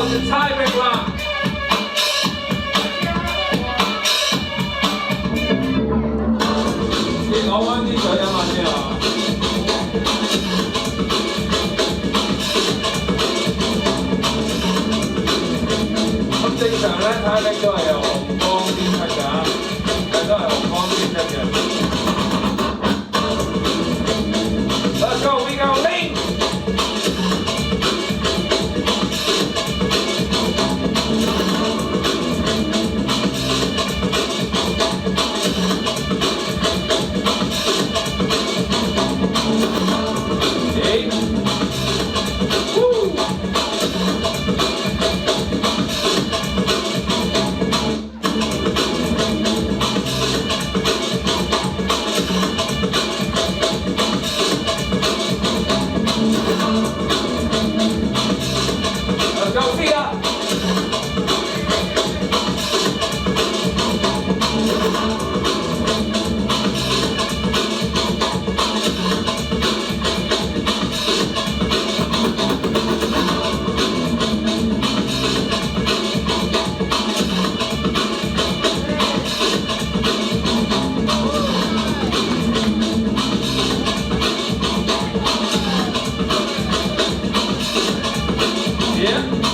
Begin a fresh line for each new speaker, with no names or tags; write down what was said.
后是 Tiebreak 啦。你攞翻啲水飲下先啊！咁正常咧 ，Tiebreak 都係由紅光先出㗎，都係紅光先出嘅。Let's go, we go, Ling! Yeah.